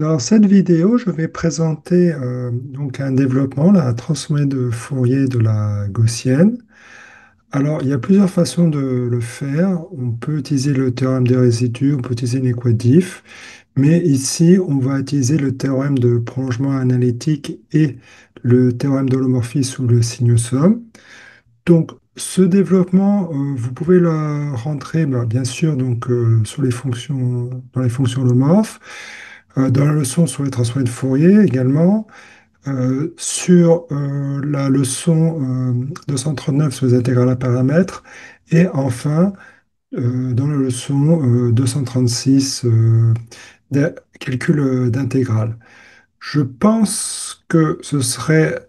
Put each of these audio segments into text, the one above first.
Dans cette vidéo, je vais présenter donc un développement, la transformée de Fourier de la gaussienne. Alors, il y a plusieurs façons de le faire. On peut utiliser le théorème des résidus, on peut utiliser l'équadif, mais ici, on va utiliser le théorème de prolongement analytique et le théorème d'holomorphisme ou le signe somme. Donc, ce développement, vous pouvez le rentrer, bah, bien sûr, donc, sur les fonctions, dans les fonctions holomorphes, dans la leçon sur les transformés de Fourier également, sur la leçon 239 sur les intégrales à paramètres, et enfin, dans la leçon 236 des calculs d'intégrales. Je pense que ce serait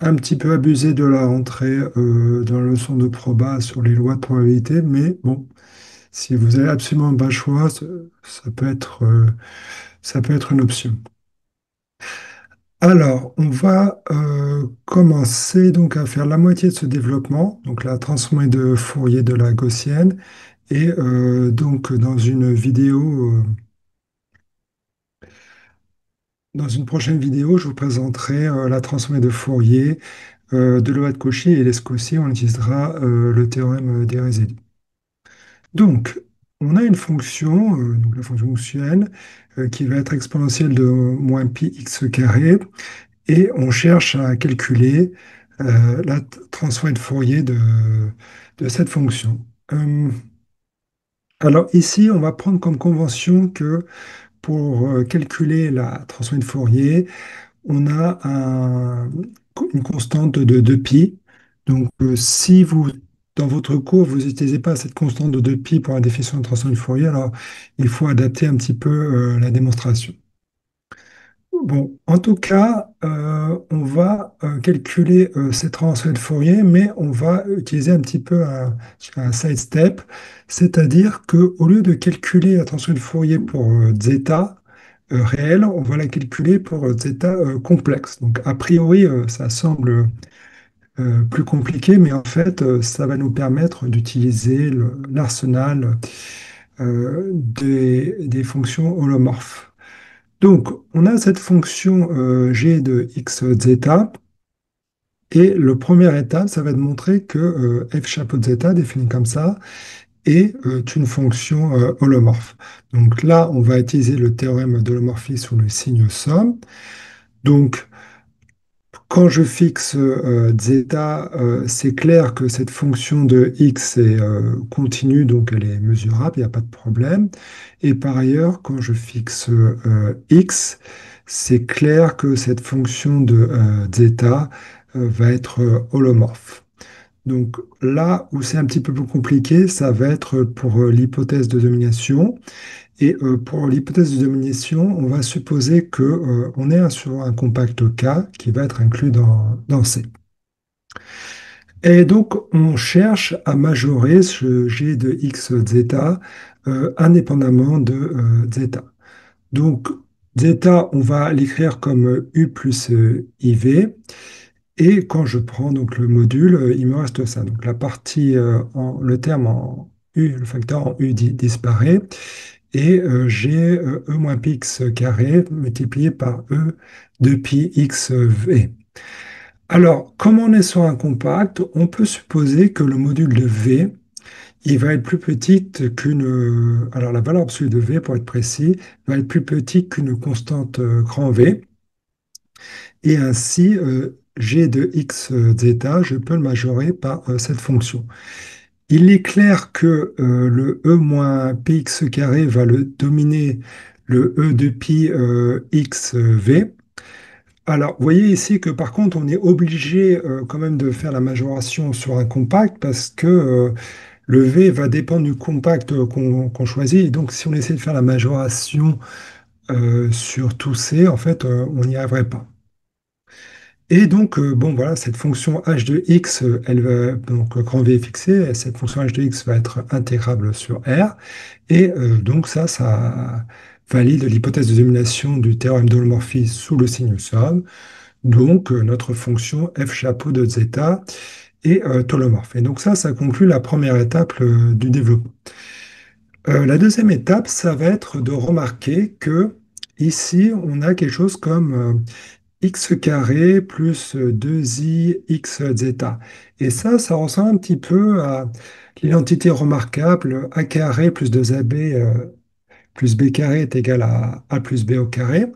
un petit peu abusé de la rentrer dans la leçon de proba sur les lois de probabilité, mais bon, si vous avez absolument pas le choix, ça peut être une option. Alors, on va commencer donc à faire la moitié de ce développement, donc la transformée de Fourier de la gaussienne, et donc dans une prochaine vidéo, je vous présenterai la transformée de Fourier de Loa de Cauchy et l'Escossi, on utilisera le théorème des résidus. Donc, on a une fonction, donc la fonction gaussienne, qui va être exponentielle de moins pi x carré, et on cherche à calculer la transformée de Fourier de cette fonction. Alors ici, on va prendre comme convention que pour calculer la transformée de Fourier, on a une constante de 2π. Donc, si vous, dans votre cours, vous n'utilisez pas cette constante de 2π pour la définition de transformée de Fourier, alors il faut adapter un petit peu la démonstration. Bon, en tout cas, on va calculer ces transferts de Fourier, mais on va utiliser un petit peu un side step, c'est-à-dire qu'au lieu de calculer la transfert de Fourier pour zeta réel, on va la calculer pour zeta complexe. Donc, a priori, ça semble plus compliqué, mais en fait, ça va nous permettre d'utiliser l'arsenal des fonctions holomorphes. Donc, on a cette fonction g de x zeta, et le première étape, ça va être de montrer que f chapeau de zeta, défini comme ça, est une fonction holomorphe. Donc là, on va utiliser le théorème de l'homorphisme ou le signe somme. Donc, quand je fixe zeta, c'est clair que cette fonction de x est continue, donc elle est mesurable, il n'y a pas de problème. Et par ailleurs, quand je fixe x, c'est clair que cette fonction de zeta va être holomorphe. Donc là où c'est un petit peu plus compliqué, ça va être pour l'hypothèse de domination. Et pour l'hypothèse de domination, on va supposer que on est sur un compact K qui va être inclus dans C. Et donc, on cherche à majorer ce G de x zeta indépendamment de zeta. Donc, zeta, on va l'écrire comme U plus IV. Et quand je prends donc le module, il me reste ça. Donc, la partie, le terme en U, le facteur en U disparaît. Et j'ai E moins pi x carré multiplié par E de pi x v. Alors, comme on est sur un compact, on peut supposer que le module de v, il va être plus petite qu'une... alors, la valeur absolue de v, pour être précis, va être plus petite qu'une constante grand V. Et ainsi, g de x zeta, je peux le majorer par cette fonction. Il est clair que le E moins px carré va le dominer le E de pi x v. Alors, vous voyez ici que par contre, on est obligé quand même de faire la majoration sur un compact parce que le v va dépendre du compact qu'on choisit. Et donc, si on essaie de faire la majoration sur tout c, en fait, on n'y arriverait pas. Et donc, bon, voilà, cette fonction h de x, elle va, donc, quand v est fixé, cette fonction h de x va être intégrable sur R. Et donc, ça valide l'hypothèse de domination du théorème d'holomorphisme sous le signe somme. Donc, notre fonction f chapeau de zeta est holomorphe. Et donc, ça conclut la première étape du développement. La deuxième étape, ça va être de remarquer que ici, on a quelque chose comme x carré plus 2i x zeta. Et ça ressemble un petit peu à l'identité remarquable a carré plus 2ab plus b carré est égal à a plus b au carré.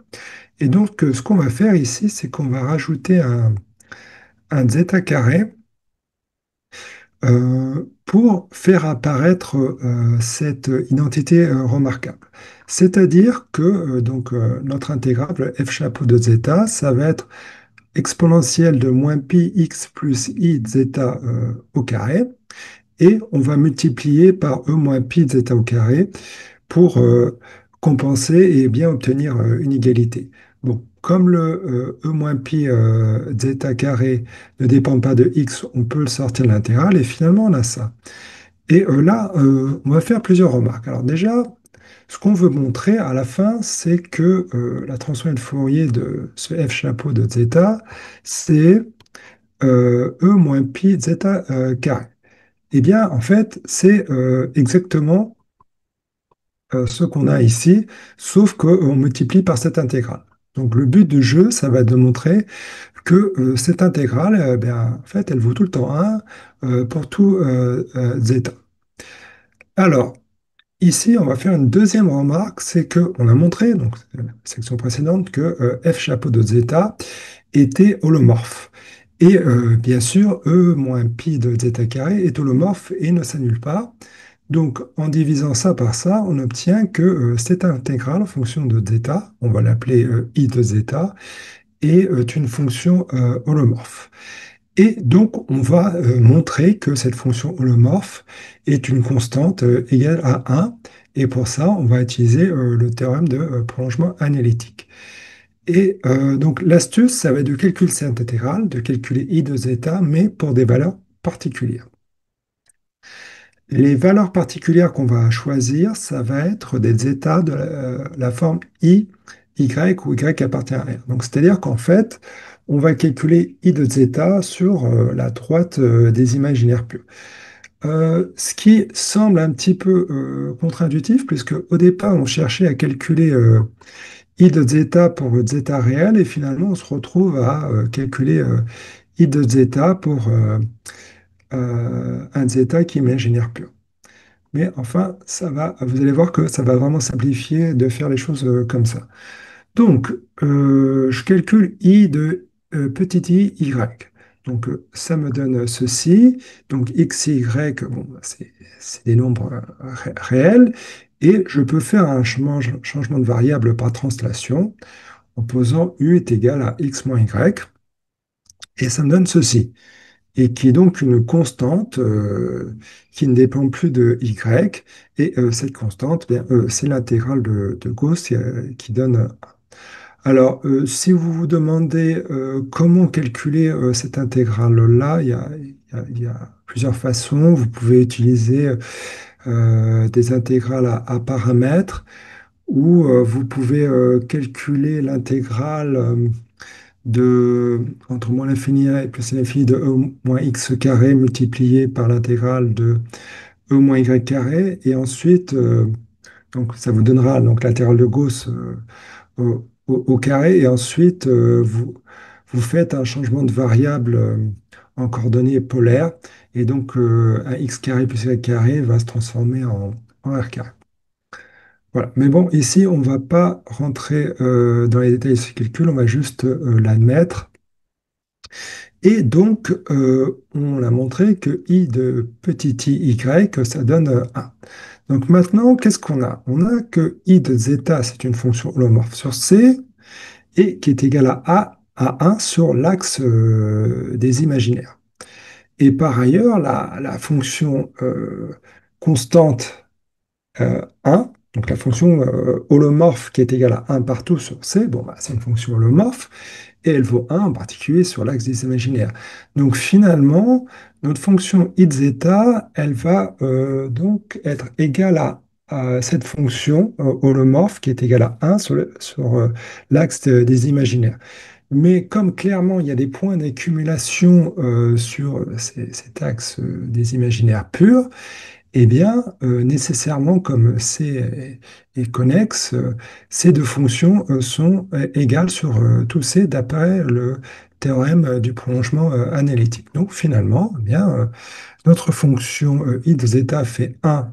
Et donc, ce qu'on va faire ici, c'est qu'on va rajouter un zeta carré pour faire apparaître cette identité remarquable. C'est-à-dire que notre intégrable f chapeau de zeta, ça va être exponentielle de moins pi x plus i zeta au carré, et on va multiplier par e moins pi zeta au carré pour compenser et bien obtenir une égalité. Bon, comme le e moins pi zeta carré ne dépend pas de x, on peut le sortir de l'intégrale et finalement on a ça. Et là, on va faire plusieurs remarques. Alors déjà, ce qu'on veut montrer à la fin, c'est que la transformée de Fourier de ce f chapeau de zeta, c'est e moins pi zeta carré. Eh bien, en fait, c'est exactement ce qu'on a ici, sauf qu'on multiplie par cette intégrale. Donc le but du jeu, ça va être de montrer que cette intégrale, ben, en fait, elle vaut tout le temps 1 pour tout zeta. Alors, ici, on va faire une deuxième remarque, c'est qu'on a montré, donc la section précédente, que f chapeau de zeta était holomorphe. Et bien sûr, e moins pi de zeta carré est holomorphe et ne s'annule pas. Donc, en divisant ça par ça, on obtient que cette intégrale en fonction de zeta, on va l'appeler i de zeta, est une fonction holomorphe. Et donc, on va montrer que cette fonction holomorphe est une constante égale à 1. Et pour ça, on va utiliser le théorème de prolongement analytique. Et donc, l'astuce, ça va être de calculer cette intégrale, de calculer i de zeta, mais pour des valeurs particulières. Les valeurs particulières qu'on va choisir, ça va être des états de la forme i, y ou y appartient à R. Donc, c'est-à-dire qu'en fait, on va calculer i de zeta sur la droite des imaginaires purs. Ce qui semble un petit peu contre-intuitif, puisque au départ, on cherchait à calculer i de zeta pour zeta réel, et finalement, on se retrouve à calculer i de zeta pour un zeta qui est imaginaire pur. Mais enfin, vous allez voir que ça va vraiment simplifier de faire les choses comme ça. Donc, je calcule i de petit i, y. Donc, ça me donne ceci. Donc, x et y, bon, bah, c'est des nombres réels. Et je peux faire un changement de variable par translation en posant u est égal à x moins y. Et ça me donne ceci et qui est donc une constante qui ne dépend plus de y. Et cette constante, bien, c'est l'intégrale de Gauss qui donne 1. Alors, si vous vous demandez comment calculer cette intégrale-là, il y a plusieurs façons. Vous pouvez utiliser des intégrales à paramètres ou vous pouvez calculer l'intégrale entre moins l'infini et plus l'infini de e moins x carré multiplié par l'intégrale de e moins y carré. Et ensuite, donc ça vous donnera donc l'intégrale de Gauss au carré. Et ensuite, vous faites un changement de variable en coordonnées polaires. Et donc, un x carré plus y carré va se transformer en r carré. Voilà. Mais bon, ici, on ne va pas rentrer dans les détails de ce calcul, on va juste l'admettre. Et donc, on a montré que i de petit i, y, ça donne 1. Donc maintenant, qu'est-ce qu'on a? On a que i de zeta, c'est une fonction holomorphe sur C, et qui est égale à 1 sur l'axe des imaginaires. Et par ailleurs, la fonction constante 1, donc la fonction holomorphe qui est égale à 1 partout sur C, bon, bah, c'est une fonction holomorphe, et elle vaut 1 en particulier sur l'axe des imaginaires. Donc finalement, notre fonction i de zeta, elle va donc être égale à cette fonction holomorphe qui est égale à 1 sur l'axe des imaginaires. Mais comme clairement il y a des points d'accumulation sur cet axe des imaginaires purs, eh bien, nécessairement, comme C est connexe, ces deux fonctions sont égales sur tout C d'après le théorème du prolongement analytique. Donc, finalement, eh bien, notre fonction I de zeta fait 1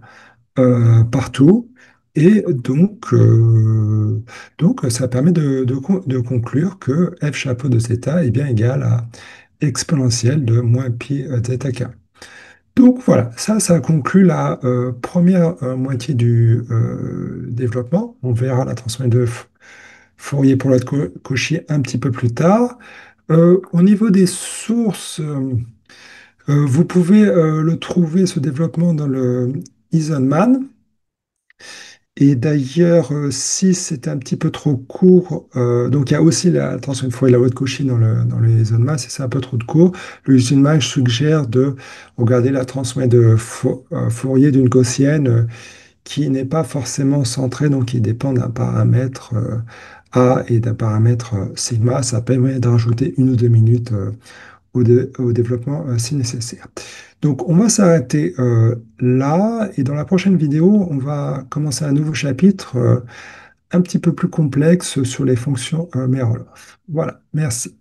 partout. Et donc, ça permet de conclure que f chapeau de zeta est bien égal à exponentielle de moins pi zeta k. Donc voilà, ça conclut la première moitié du développement. On verra la transformée de Fourier pour l'autre Cauchy un petit peu plus tard. Au niveau des sources, vous pouvez le trouver, ce développement, dans le Eisenman. Et d'ailleurs, si c'était un petit peu trop court, donc il y a aussi la tension de Fourier et la loi de Cauchy dans le Eisenman, si c'est un peu trop de court, le Eisenman suggère de regarder la transformée de Fourier d'une gaussienne qui n'est pas forcément centrée, donc qui dépend d'un paramètre A et d'un paramètre sigma. Ça permet de rajouter 1 ou 2 minutes au développement si nécessaire. Donc, on va s'arrêter là et dans la prochaine vidéo, on va commencer un nouveau chapitre un petit peu plus complexe sur les fonctions Merolov. Voilà, merci.